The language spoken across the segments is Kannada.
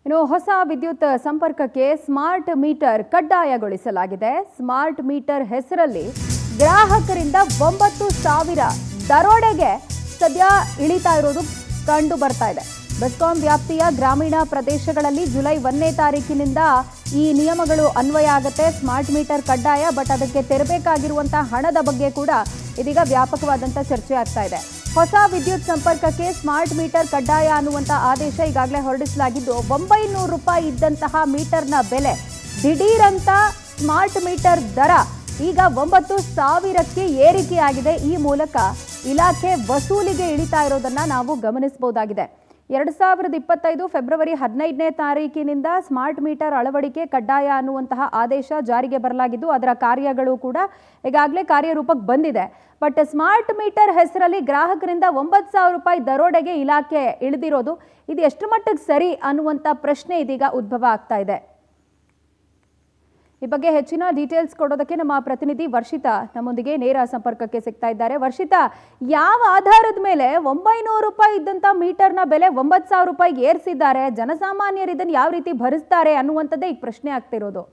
ಇನ್ನು ಹೊಸ ವಿದ್ಯುತ್ ಸಂಪರ್ಕಕ್ಕೆ ಸ್ಮಾರ್ಟ್ ಮೀಟರ್ ಕಡ್ಡಾಯಗೊಳಿಸಲಾಗಿದೆ. ಸ್ಮಾರ್ಟ್ ಮೀಟರ್ ಹೆಸರಲ್ಲಿ ಗ್ರಾಹಕರಿಂದ 9,000 ದರೋಡೆಗೆ ಸದ್ಯ ಇಳಿತಾ ಇರೋದು ಕಂಡು ಬರ್ತಾ ಇದೆ. ಬೆಸ್ಕಾಂ ವ್ಯಾಪ್ತಿಯ ಗ್ರಾಮೀಣ ಪ್ರದೇಶಗಳಲ್ಲಿ ಜುಲೈ 1ನೇ ತಾರೀಕಿನಿಂದ ಈ ನಿಯಮಗಳು ಅನ್ವಯ ಆಗುತ್ತೆ. ಸ್ಮಾರ್ಟ್ ಮೀಟರ್ ಕಡ್ಡಾಯ, ಬಟ್ ಅದಕ್ಕೆ ತೆರಬೇಕಾಗಿರುವಂತಹ ಹಣದ ಬಗ್ಗೆ ಕೂಡ ಇದೀಗ ವ್ಯಾಪಕವಾದಂಥ ಚರ್ಚೆ ಆಗ್ತಾ ಇದೆ. ಹೊಸ ವಿದ್ಯುತ್ ಸಂಪರ್ಕಕ್ಕೆ ಸ್ಮಾರ್ಟ್ ಮೀಟರ್ ಕಡ್ಡಾಯ ಅನ್ನುವಂಥ ಆದೇಶ ಈಗಾಗಲೇ ಹೊರಡಿಸಲಾಗಿದ್ದು, 900 ರೂಪಾಯಿ ಇದ್ದಂತಹ ಮೀಟರ್ನ ಬೆಲೆ ದಿಢೀರಂತ ಸ್ಮಾರ್ಟ್ ಮೀಟರ್ ದರ ಈಗ 9,000ಕ್ಕೆ ಏರಿಕೆಯಾಗಿದೆ. ಈ ಮೂಲಕ ಇಲಾಖೆ ವಸೂಲಿಗೆ ಇಳಿತಾ ಇರೋದನ್ನ ನಾವು ಗಮನಿಸಬಹುದಾಗಿದೆ. 2025 ಫೆಬ್ರವರಿ 15ನೇ ತಾರೀಕಿನಿಂದ ಸ್ಮಾರ್ಟ್ ಮೀಟರ್ ಅಳವಡಿಕೆ ಕಡ್ಡಾಯ ಅನ್ನುವಂತಹ ಆದೇಶ ಜಾರಿಗೆ ಬರಲಾಗಿದ್ದು, ಅದರ ಕಾರ್ಯಗಳು ಕೂಡ ಈಗಾಗಲೇ ಕಾರ್ಯರೂಪಕ್ಕೆ ಬಂದಿದೆ. ಬಟ್ ಸ್ಮಾರ್ಟ್ ಮೀಟರ್ ಹೆಸರಲ್ಲಿ ಗ್ರಾಹಕರಿಂದ 9,000 ರೂಪಾಯಿ ದರೋಡೆಗೆ ಇಲಾಖೆ ಇಳಿದಿರೋದು ಇದು ಎಷ್ಟು ಮಟ್ಟಿಗೆ ಸರಿ ಅನ್ನುವಂಥ ಪ್ರಶ್ನೆ ಇದೀಗ ಉದ್ಭವ ಆಗ್ತಾ ಇದೆ. ಈ ಬಗ್ಗೆ ಹೆಚ್ಚಿನ ಡೀಟೇಲ್ಸ್ ಕೊಡೋದಕ್ಕೆ ನಮ್ಮ ಪ್ರತಿನಿಧಿ ವರ್ಷಿತಾ ನಮ್ಮೊಂದಿಗೆ ನೇರ ಸಂಪರ್ಕಕ್ಕೆ ಸಿಗ್ತಾ ಇದ್ದಾರೆ. ವರ್ಷಿತಾ, ಯಾವ ಆಧಾರದ ಮೇಲೆ 900 ರೂಪಾಯಿ ಇದ್ದಂಥ ಮೀಟರ್ನ ಬೆಲೆ 9,000 ರೂಪಾಯಿಗೆ ಏರಿಸಿದ್ದಾರೆ? ಜನಸಾಮಾನ್ಯರು ಇದನ್ನು ಯಾವ ರೀತಿ ಭರಿಸ್ತಾರೆ ಅನ್ನುವಂಥದ್ದೇ ಈಗ ಪ್ರಶ್ನೆ ಆಗ್ತಿರೋದು.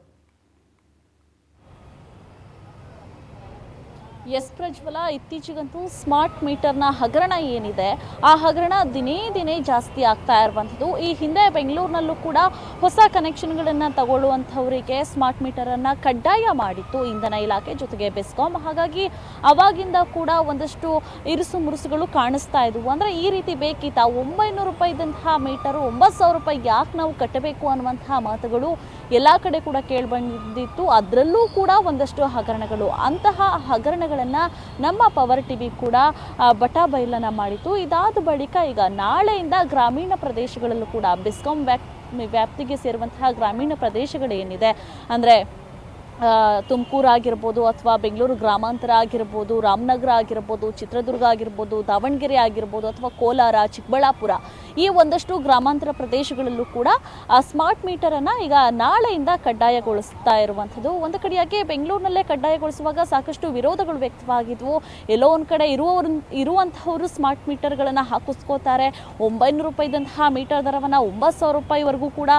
ಎಸ್ ಪ್ರಜ್ವಲ, ಇತ್ತೀಚೆಗಂತೂ ಸ್ಮಾರ್ಟ್ ಮೀಟರ್ನ ಹಗರಣ ಏನಿದೆ ಆ ಹಗರಣ ದಿನೇ ದಿನೇ ಜಾಸ್ತಿ ಆಗ್ತಾ ಇರುವಂಥದ್ದು. ಈ ಹಿಂದೆ ಬೆಂಗಳೂರಿನಲ್ಲೂ ಕೂಡ ಹೊಸ ಕನೆಕ್ಷನ್ಗಳನ್ನು ತಗೊಳ್ಳುವಂಥವರಿಗೆ ಸ್ಮಾರ್ಟ್ ಮೀಟರನ್ನು ಕಡ್ಡಾಯ ಮಾಡಿತ್ತು ಇಂಧನ ಇಲಾಖೆ ಜೊತೆಗೆ ಬೆಸ್ಕಾಂ. ಹಾಗಾಗಿ ಅವಾಗಿಂದ ಕೂಡ ಒಂದಷ್ಟು ಇರುಸು ಮುರುಸುಗಳು ಕಾಣಿಸ್ತಾ ಇದ್ವು. ಅಂದರೆ ಈ ರೀತಿ ಬೇಕಿತ್ತ 900 ರೂಪಾಯಿ ಇದ್ದಂತಹ ಮೀಟರು 9,000 ರೂಪಾಯಿ ಯಾಕೆ ನಾವು ಕಟ್ಟಬೇಕು ಅನ್ನುವಂತಹ ಮಾತುಗಳು ಎಲ್ಲ ಕಡೆ ಕೂಡ ಕೇಳಿಬಂದಿತ್ತು. ಅದರಲ್ಲೂ ಕೂಡ ಒಂದಷ್ಟು ಹಗರಣಗಳು, ಅಂತಹ ಹಗರಣಗಳನ್ನು ನಮ್ಮ ಪವರ್ ಟಿವಿ ಕೂಡ ಬಟಾಬೈಲನ್ನ ಮಾಡಿತ್ತು. ಇದಾದ ಬಳಿಕ ಈಗ ನಾಳೆಯಿಂದ ಗ್ರಾಮೀಣ ಪ್ರದೇಶಗಳಲ್ಲೂ ಕೂಡ ಬೆಸ್ಕಾಂ ವ್ಯಾಪ್ತಿಗೆ ಸೇರುವಂತಹ ಗ್ರಾಮೀಣ ಪ್ರದೇಶಗಳೇನಿದೆ, ಅಂದರೆ ತುಮಕೂರು ಆಗಿರ್ಬೋದು ಅಥವಾ ಬೆಂಗಳೂರು ಗ್ರಾಮಾಂತರ ಆಗಿರ್ಬೋದು, ರಾಮನಗರ ಆಗಿರ್ಬೋದು, ಚಿತ್ರದುರ್ಗ ಆಗಿರ್ಬೋದು, ದಾವಣಗೆರೆ ಆಗಿರ್ಬೋದು ಅಥವಾ ಕೋಲಾರ, ಚಿಕ್ಕಬಳ್ಳಾಪುರ, ಈ ಒಂದಷ್ಟು ಗ್ರಾಮಾಂತರ ಪ್ರದೇಶಗಳಲ್ಲೂ ಕೂಡ ಸ್ಮಾರ್ಟ್ ಮೀಟರನ್ನು ಈಗ ನಾಳೆಯಿಂದ ಕಡ್ಡಾಯಗೊಳಿಸ್ತಾ ಇರುವಂಥದ್ದು. ಒಂದು ಕಡೆಯಾಗಿ ಬೆಂಗಳೂರಿನಲ್ಲೇ ಕಡ್ಡಾಯಗೊಳಿಸುವಾಗ ಸಾಕಷ್ಟು ವಿರೋಧಗಳು ವ್ಯಕ್ತವಾಗಿದ್ವು. ಎಲ್ಲೋ ಒಂದು ಕಡೆ ಇರುವಂಥವರು ಸ್ಮಾರ್ಟ್ ಮೀಟರ್ಗಳನ್ನು ಹಾಕಿಸ್ಕೋತಾರೆ. 900 ರೂಪಾಯಿ ಇದ್ದಂತಹ ಮೀಟರ್ ದರವನ್ನು 9,000 ರೂಪಾಯಿವರೆಗೂ ಕೂಡ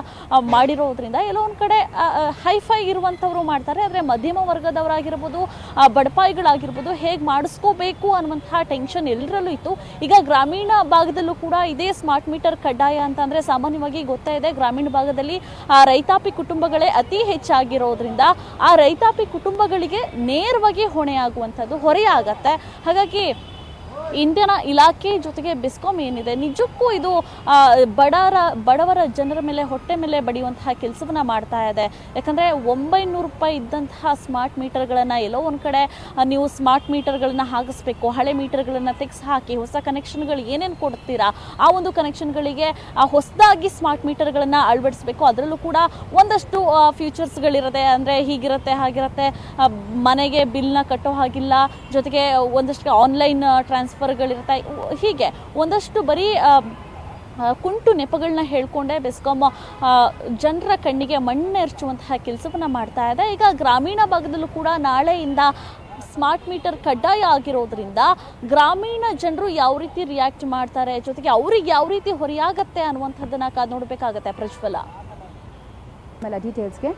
ಮಾಡಿರೋದ್ರಿಂದ ಎಲ್ಲೋ ಒಂದು ಕಡೆ ಹೈಫೈ ಇರುವಂಥವರು ಮಾಡ್ತಾರೆ. ಆದರೆ ಮಧ್ಯಮ ವರ್ಗದವರಾಗಿರ್ಬೋದು, ಬಡಪಾಯಿಗಳಾಗಿರ್ಬೋದು ಹೇಗೆ ಮಾಡಿಸ್ಕೋಬೇಕು ಅನ್ನುವಂತಹ ಟೆನ್ಷನ್ ಎಲ್ಲರಲ್ಲೂ ಇತ್ತು. ಈಗ ಗ್ರಾಮೀಣ ಭಾಗದಲ್ಲೂ ಕೂಡ ಇದೇ ಸ್ಮಾರ್ಟ್ ಮೀಟರ್ ಕಡ್ಡಾಯ ಅಂತಂದ್ರೆ ಸಾಮಾನ್ಯವಾಗಿ ಗೊತ್ತಾ ಇದೆ, ಗ್ರಾಮೀಣ ಭಾಗದಲ್ಲಿ ರೈತಾಪಿ ಕುಟುಂಬಗಳೇ ಅತಿ ಹೆಚ್ಚಾಗಿರೋದ್ರಿಂದ ಆ ರೈತಾಪಿ ಕುಟುಂಬಗಳಿಗೆ ನೇರವಾಗಿ ಹೊರೆಯಾಗತ್ತೆ. ಹಾಗಾಗಿ ಇಂಧನ ಇಲಾಖೆ ಜೊತೆಗೆ ಬೆಸ್ಕಾಂ ಏನಿದೆ ನಿಜಕ್ಕೂ ಇದು ಬಡವರ ಜನರ ಮೇಲೆ ಹೊಟ್ಟೆ ಮೇಲೆ ಬಡಿಯುವಂತಹ ಕೆಲಸವನ್ನ ಮಾಡ್ತಾ ಇದೆ. ಯಾಕಂದರೆ 900 ರೂಪಾಯಿ ಇದ್ದಂತಹ ಸ್ಮಾರ್ಟ್ ಮೀಟರ್ಗಳನ್ನು ಎಲ್ಲೋ ಒಂದು ಕಡೆ ನೀವು ಸ್ಮಾರ್ಟ್ ಮೀಟರ್ಗಳನ್ನು ಹಾಕಿಸ್ಬೇಕು, ಹಳೆ ಮೀಟರ್ಗಳನ್ನು ತೆಗೆಸಿ ಹಾಕಿ ಹೊಸ ಕನೆಕ್ಷನ್ಗಳು ಏನೇನು ಕೊಡ್ತೀರಾ ಆ ಒಂದು ಕನೆಕ್ಷನ್ಗಳಿಗೆ ಹೊಸದಾಗಿ ಸ್ಮಾರ್ಟ್ ಮೀಟರ್ಗಳನ್ನು ಅಳವಡಿಸಬೇಕು. ಅದರಲ್ಲೂ ಕೂಡ ಒಂದಷ್ಟು ಫ್ಯೂಚರ್ಸ್ಗಳಿರುತ್ತೆ, ಅಂದರೆ ಹೀಗಿರುತ್ತೆ ಹಾಗಿರುತ್ತೆ, ಮನೆಗೆ ಬಿಲ್ನ ಕಟ್ಟೋ ಹಾಗಿಲ್ಲ, ಜೊತೆಗೆ ಒಂದಷ್ಟು ಆನ್ಲೈನ್ ಟ್ರಾನ್ಸ್ಫರ್ಗಳಿರುತ್ತೆ, ಹೀಗೆ ಒಂದಷ್ಟು ಬರೀ ಕುಂಟು ನೆಪಗಳನ್ನ ಹೇಳ್ಕೊಂಡೆ ಬೆಸ್ಕಾಂ ಜನರ ಕಣ್ಣಿಗೆ ಮಣ್ಣೆರಚುವಂತಹ ಕೆಲಸವನ್ನು ಮಾಡ್ತಾ ಇದೆ. ಈಗ ಗ್ರಾಮೀಣ ಭಾಗದಲ್ಲೂ ಕೂಡ ನಾಳೆಯಿಂದ ಸ್ಮಾರ್ಟ್ ಮೀಟರ್ ಕಡ್ಡಾಯ ಆಗಿರೋದ್ರಿಂದ ಗ್ರಾಮೀಣ ಜನರು ಯಾವ ರೀತಿ ರಿಯಾಕ್ಟ್ ಮಾಡ್ತಾರೆ, ಜೊತೆಗೆ ಅವ್ರಿಗೆ ಯಾವ ರೀತಿ ಹೊರೆಯಾಗತ್ತೆ ಅನ್ನುವಂಥದ್ದನ್ನ ಕಾದು ನೋಡಬೇಕಾಗತ್ತೆ. ಪ್ರಜ್ವಲ, ಡೀಟೇಲ್ಸ್ಗೆ